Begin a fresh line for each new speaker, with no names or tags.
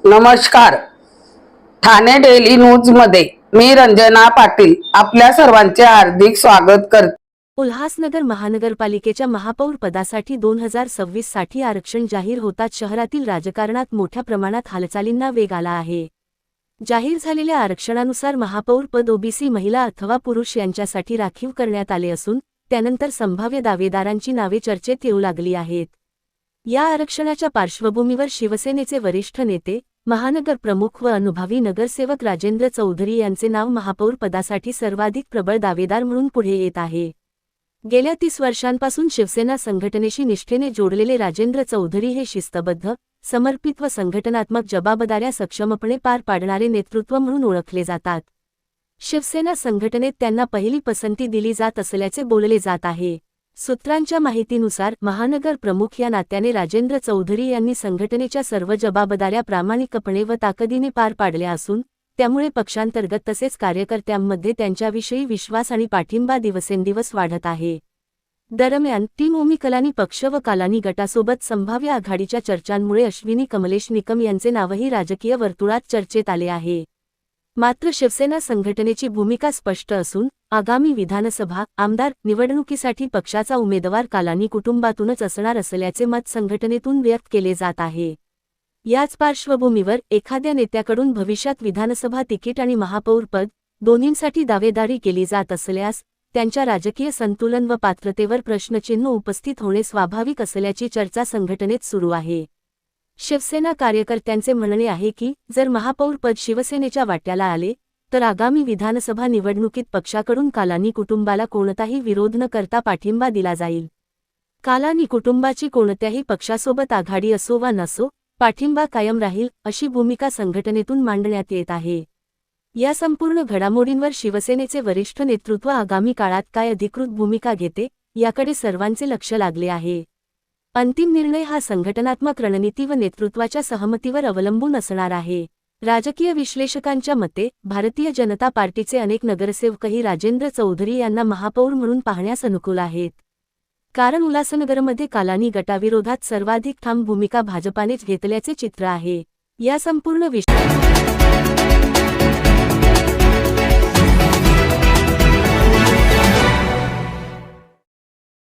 नमस्कार. Thane daily news मध्ये मी रंजना पाटील आपल्या सर्वांचे हार्दिक स्वागत करते.
उल्हासनगर महानगरपालिकेच्या महापौर पदासाठी 2026 साठी आरक्षण जाहीर होताच शहरातील राजकारणात मोठ्या प्रमाणात हालचालींना वेग आला आहे. जाहीर झालेल्या आरक्षणानुसार महापौर पद ओबीसी महिला अथवा पुरुष यांच्यासाठी राखीव करण्यात आले असून त्यानंतर संभाव्य दावेदारांची नावे चर्चेत येऊ लागली आहेत. या आरक्षणाच्या पार्श्वभूमीवर शिवसेनेचे वरिष्ठ नेते, महानगर प्रमुख व अनुभवी नगरसेवक राजेंद्र चौधरी यांचे नाव महापौर पदासाठी सर्वाधिक प्रबळ दावेदार म्हणून पुढे येत आहे. गेल्या 30 वर्षांपासून शिवसेना संघटनेशी निष्ठेने जोडलेले राजेंद्र चौधरी हे शिस्तबद्ध, समर्पित व संघटनात्मक जबाबदाऱ्या सक्षमपणे पार पाडणारे नेतृत्व म्हणून ओळखले जातात. शिवसेना संघटनेत त्यांना पहिली पसंती दिली जात असल्याचे बोलले जात आहे. सूत्रांच्या माहितीनुसार महानगर प्रमुख या नात्याने राजेंद्र चौधरी यांनी संघटनेच्या सर्व जबाबदाऱ्या प्रामाणिकपणे व ताकदीने पार पाडल्या असून त्यामुळे पक्षांतर्गत तसेच कार्यकर्त्यांमध्ये त्यांच्याविषयी विश्वास आणि पाठिंबा दिवसेंदिवस वाढत आहे. दरम्यान टीम ओमी कलानी पक्ष व कालानी गटासोबत संभाव्य आघाडीच्या चर्चांमुळे अश्विनी कमलेश निकम यांचे नावही राजकीय वर्तुळात चर्चेत आले आहे. मात्र शिवसेना संघटनेची भूमिका स्पष्ट असून आगामी विधानसभा, आमदार निवडणुकीसाठी पक्षाचा उमेदवार कालानी कुटुंबातूनच असणार असल्याचे मत संघटनेतून व्यक्त केले जात आहे. याच पार्श्वभूमीवर एखाद्या नेत्याकडून भविष्यात विधानसभा तिकीट आणि महापौर पद दोन्हींसाठी दावेदारी केली जात असल्यास त्यांच्या राजकीय संतुलन व पात्रतेवर प्रश्नचिन्ह उपस्थित होणे स्वाभाविक असल्याची चर्चा संघटनेत सुरू आहे. शिवसेना कार्यकर्त्यांचे म्हणणे आहे की जर महापौर पद शिवसेनेच्या वाट्याला आले तर आगामी विधानसभा निवडणुकीत पक्षाकडून कालानी कुटुंबाला कोणताही विरोध न करता पाठिंबा दिला जाईल. कालानी कुटुंबाची कोणत्याही पक्षासोबत आघाडी असो वा नसो, पाठिंबा कायम राहील अशी भूमिका संघटनेतून मांडण्यात येत आहे. या संपूर्ण घडामोडींवर शिवसेनेचे वरिष्ठ नेतृत्व आगामी काळात काय अधिकृत भूमिका घेते याकडे सर्वांचे लक्ष लागले आहे. अंतिम निर्णय हा संघटनात्मक रणनीती व नेतृत्वाच्या सहमतीवर अवलंबून असणार आहे. राजकीय विश्लेषकांच्या मते भारतीय जनता पार्टीचे अनेक नगरसेवकही राजेंद्र चौधरी यांना महापौर म्हणून पाहण्यास अनुकूल आहेत. कारण उल्हासनगरमध्ये कालानी गटाविरोधात सर्वाधिक ठाम भूमिका भाजपानेच घेतल्याचे चित्र आहे. या संपूर्ण